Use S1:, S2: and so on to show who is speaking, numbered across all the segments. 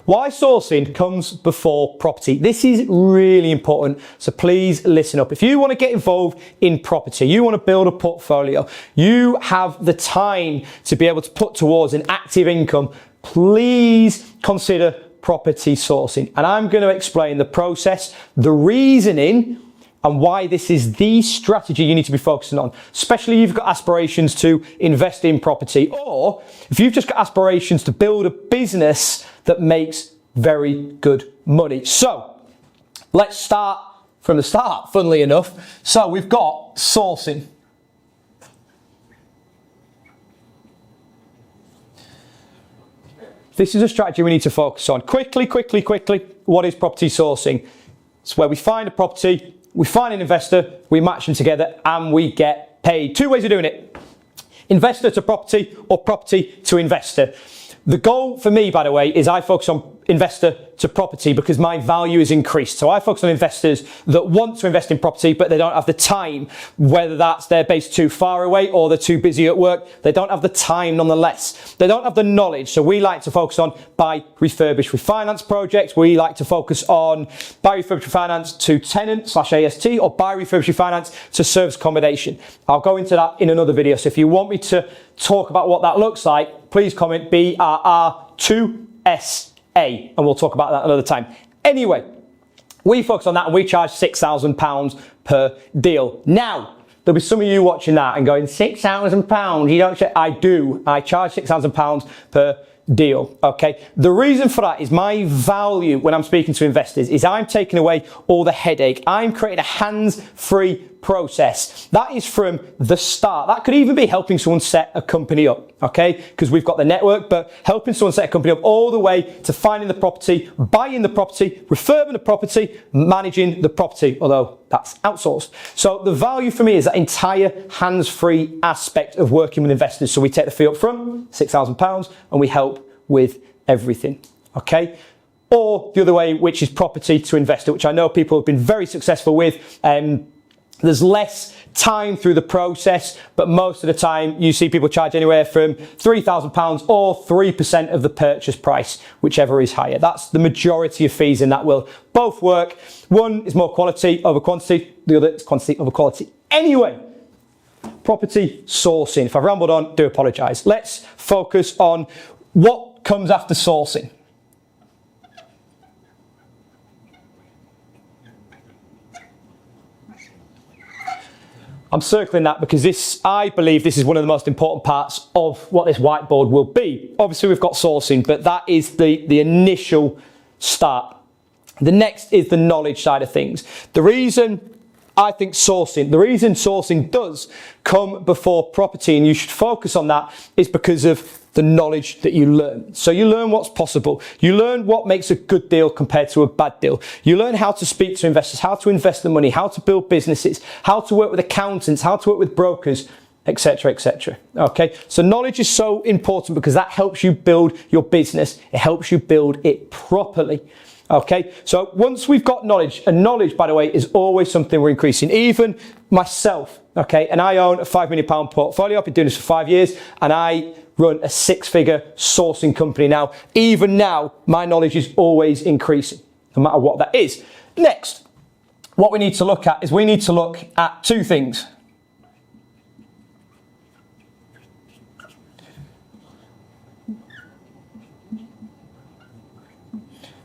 S1: Why sourcing comes before property. This is really important, so please listen up. If you want to get involved in property, you want to build a portfolio, you have the time to be able to put towards an active income, please consider property sourcing. And I'm going to explain the process, the reasoning, and why this is the strategy you need to be focusing on, especially if you've got aspirations to invest in property, or if you've just got aspirations to build a business that makes very good money. So let's start from the start, funnily enough. So we've got sourcing. This is a strategy we need to focus on. Quickly, what is property sourcing? It's where we find a property, we find an investor, we match them together, and we get paid. Two ways of doing it: investor to property or property to investor. The goal for me, by the way, is I focus on investor to property because my value is increased. So I focus on investors that want to invest in property, but they don't have the time, whether that's they're based too far away or they're too busy at work. They don't have the time nonetheless. They don't have the knowledge. So we like to focus on buy, refurbish, refinance projects. We like to focus on buy, refurbish, refinance to tenant/AST or buy, refurbish, refinance to service accommodation. I'll go into that in another video. So if you want me to talk about what that looks like, please comment BRR2SA and we'll talk about that another time. Anyway, we focus on that and we charge £6,000 per deal. Now, there'll be some of you watching that and going, £6,000, you don't I do. I charge £6,000 per deal, okay? The reason for that is my value when I'm speaking to investors is I'm taking away all the headache. I'm creating a hands-free process. That is from the start. That could even be helping someone set a company up, okay? Because we've got the network, but helping someone set a company up all the way to finding the property, buying the property, refurbing the property, managing the property, although that's outsourced. So the value for me is that entire hands-free aspect of working with investors. So we take the fee up front, £6,000, and we help with everything, okay? Or the other way, which is property to investor, which I know people have been very successful with. There's less time through the process, but most of the time you see people charge anywhere from £3,000 or 3% of the purchase price, whichever is higher. That's the majority of fees in that will. Both work. One is more quality over quantity, the other is quantity over quality. Anyway, property sourcing. If I've rambled on, do apologise. Let's focus on what comes after sourcing. I'm circling that because I believe this is one of the most important parts of what this whiteboard will be. Obviously we've got sourcing, but that is the initial start. The next is the knowledge side of things. The reason sourcing does come before property, and you should focus on that, is because of the knowledge that you learn. So you learn what's possible. You learn what makes a good deal compared to a bad deal. You learn how to speak to investors, how to invest the money, how to build businesses, how to work with accountants, how to work with brokers, etc., etc. Okay, so knowledge is so important because that helps you build your business. It helps you build it properly. Okay, so once we've got knowledge, and knowledge, by the way, is always something we're increasing. Even myself, okay, and I own a £5 million portfolio. I've been doing this for 5 years, and I run a 6-figure sourcing company now. Even now, my knowledge is always increasing, no matter what that is. Next, what we need to look at is we need to look at two things.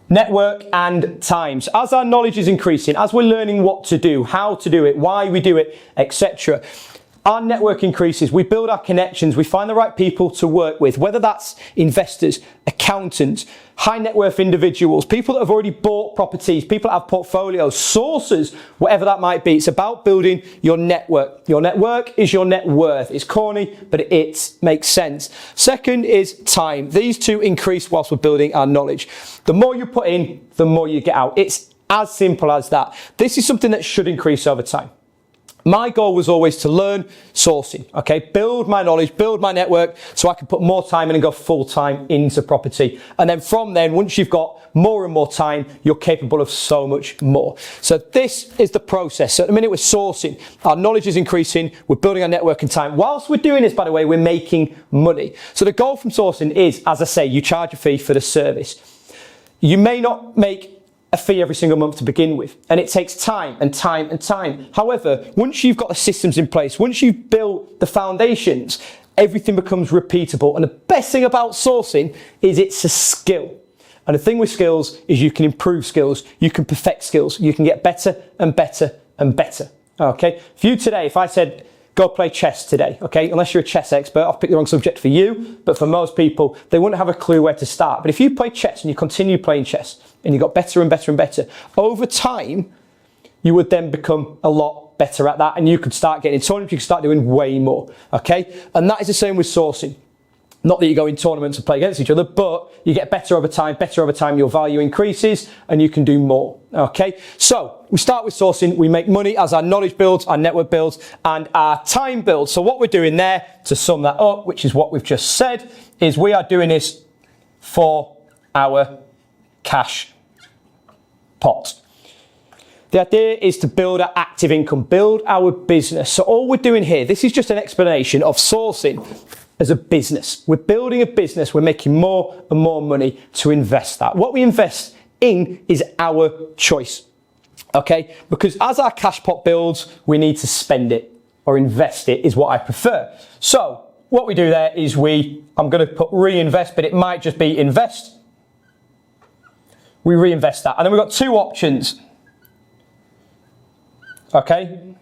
S1: Network and time. So as our knowledge is increasing, as we're learning what to do, how to do it, why we do it, etc., our network increases, we build our connections, we find the right people to work with, whether that's investors, accountants, high net worth individuals, people that have already bought properties, people that have portfolios, sources, whatever that might be. It's about building your network. Your network is your net worth. It's corny, but it makes sense. Second is time. These two increase whilst we're building our knowledge. The more you put in, the more you get out. It's as simple as that. This is something that should increase over time. My goal was always to learn sourcing, okay? Build my knowledge, build my network so I can put more time in and go full time into property. And then from then, once you've got more and more time, you're capable of so much more. So this is the process. So at the minute we're sourcing, our knowledge is increasing, we're building our network in time. Whilst we're doing this, by the way, we're making money. So the goal from sourcing is, as I say, you charge a fee for the service. you may not make a fee every single month to begin with, and it takes time and time and time. However, once you've got the systems in place, once you've built the foundations, everything becomes repeatable. And the best thing about sourcing is it's a skill. And the thing with skills is you can improve skills, you can perfect skills, you can get better and better and better. Okay, for you today, if I said, go play chess today, okay, unless you're a chess expert, I've picked the wrong subject for you, but for most people, they wouldn't have a clue where to start. But if you play chess and you continue playing chess and you got better and better and better, over time, you would then become a lot better at that, and you could start getting in tournaments, you could start doing way more, okay? And that is the same with sourcing. Not that you go in tournaments and play against each other, but you get better over time, your value increases, and you can do more, okay? So, we start with sourcing, we make money as our knowledge builds, our network builds, and our time builds. So what we're doing there, to sum that up, which is what we've just said, is we are doing this for our cash pot. The idea is to build our active income, build our business. So all we're doing here, this is just an explanation of sourcing as a business. We're building a business, we're making more and more money to invest that. What we invest in is our choice, okay? Because as our cash pot builds, we need to spend it or invest it is what I prefer. So what we do there is I'm gonna put reinvest, but it might just be invest. We reinvest that. And then we've got two options. Okay,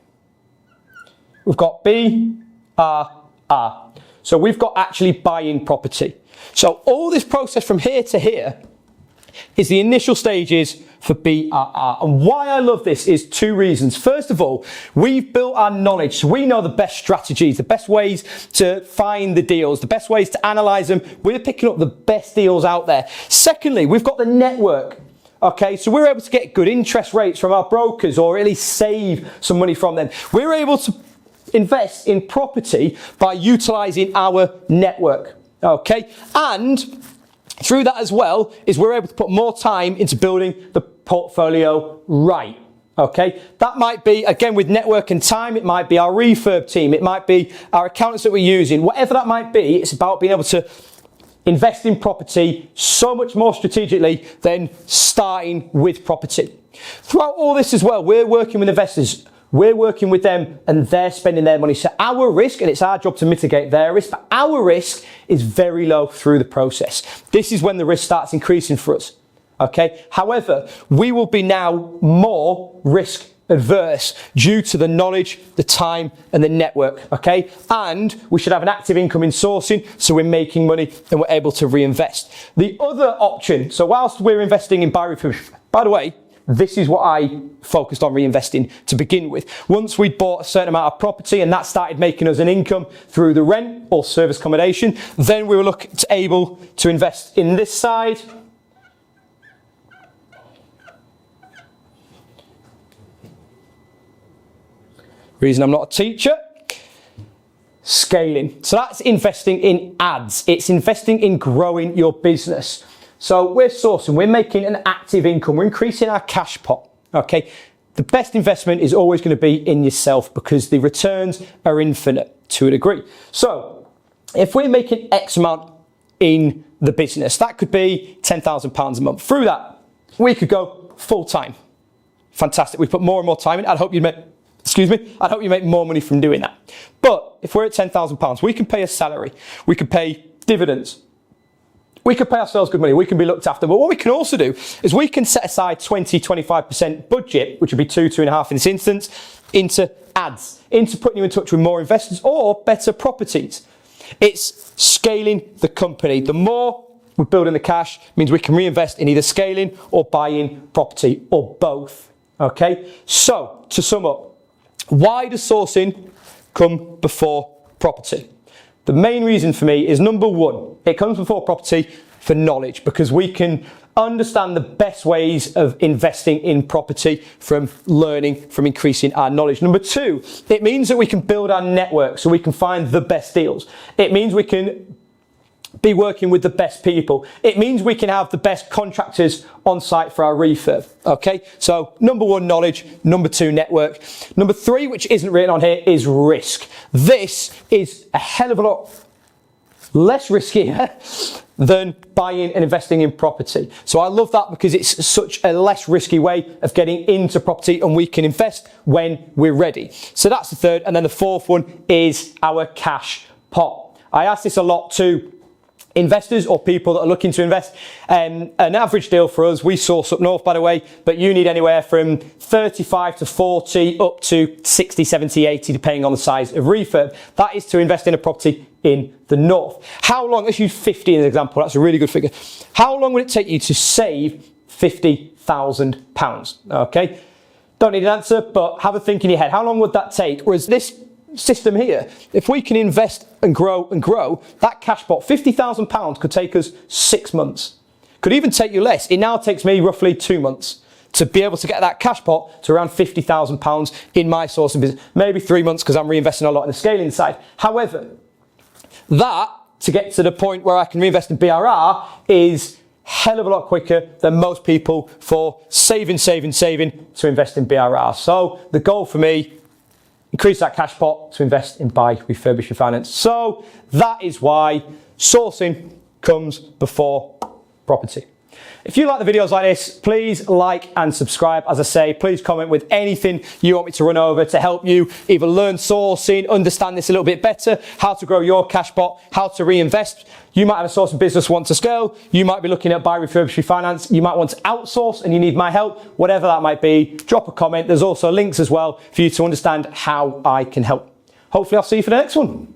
S1: we've got BRR. So we've got actually buying property. So all this process from here to here is the initial stages for BRR. And why I love this is two reasons. First of all, we've built our knowledge. So we know the best strategies, the best ways to find the deals, the best ways to analyze them. We're picking up the best deals out there. Secondly, we've got the network. Okay, so we're able to get good interest rates from our brokers or at least save some money from them. We're able to invest in property by utilizing our network. Okay, and through that as well is we're able to put more time into building the portfolio right. Okay, that might be, again, with network and time, it might be our refurb team, it might be our accountants that we're using, whatever that might be, it's about being able to invest in property so much more strategically than starting with property. Throughout all this as well, we're working with investors, we're working with them and they're spending their money. So our risk, and it's our job to mitigate their risk, but our risk is very low through the process. This is when the risk starts increasing for us. Okay. However, we will be now more risk adverse due to the knowledge, the time and the network, okay? And we should have an active income in sourcing so we're making money and we're able to reinvest. The other option, so whilst we're investing in buy refurbish, by the way, this is what I focused on reinvesting to begin with. Once we'd bought a certain amount of property and that started making us an income through the rent or service accommodation, then we were able to invest in this side. Reason I'm not a teacher, scaling. So that's investing in ads. It's investing in growing your business. So we're sourcing, we're making an active income, we're increasing our cash pot, okay? The best investment is always going to be in yourself because the returns are infinite to a degree. So if we're making X amount in the business, that could be £10,000 a month. Through that, we could go full time. Fantastic. We put more and more time in. I'd hope you make more money from doing that. But if we're at £10,000, we can pay a salary, we can pay dividends, we can pay ourselves good money, we can be looked after. But what we can also do is we can set aside 20-25% budget, which would be 2.5 in this instance, into ads, into putting you in touch with more investors or better properties. It's scaling the company. The more we're building the cash means we can reinvest in either scaling or buying property or both. Okay, so to sum up, why does sourcing come before property? The main reason for me is number one, it comes before property for knowledge because we can understand the best ways of investing in property from learning, from increasing our knowledge. Number two, it means that we can build our network so we can find the best deals. It means we can be working with the best people. It means we can have the best contractors on site for our refurb. Okay, so number one, knowledge. Number two, network. Number three, which isn't written on here, is risk. This is a hell of a lot less riskier than buying and investing in property. So I love that because it's such a less risky way of getting into property, and we can invest when we're ready. So that's the third. And then the fourth one is our cash pot. I ask this a lot to investors or people that are looking to invest. An average deal for us, we source up north by the way, but you need anywhere from 35 to 40 up to 60, 70, 80 depending on the size of refurb. That is to invest in a property in the north. How long, let's use 50 as an example, that's a really good figure. How long would it take you to save £50,000? Okay, don't need an answer, but have a think in your head. How long would that take? Whereas this system here, if we can invest and grow, that cash pot, £50,000 could take us 6 months. Could even take you less. It now takes me roughly 2 months to be able to get that cash pot to around £50,000 in my source of business. Maybe 3 months because I'm reinvesting a lot in the scaling side. However, that to get to the point where I can reinvest in BRR is hell of a lot quicker than most people for saving to invest in BRR. So the goal for me, increase that cash pot to invest in buy, refurbish, refinance. So that is why sourcing comes before property. If you like the videos like this, please like and subscribe. As I say, please comment with anything you want me to run over to help you either learn sourcing, understand this a little bit better, how to grow your cash pot, how to reinvest. You might have a sourcing business want to scale. You might be looking at buy, refurbish, refinance. You might want to outsource and you need my help. Whatever that might be, drop a comment. There's also links as well for you to understand how I can help. Hopefully I'll see you for the next one.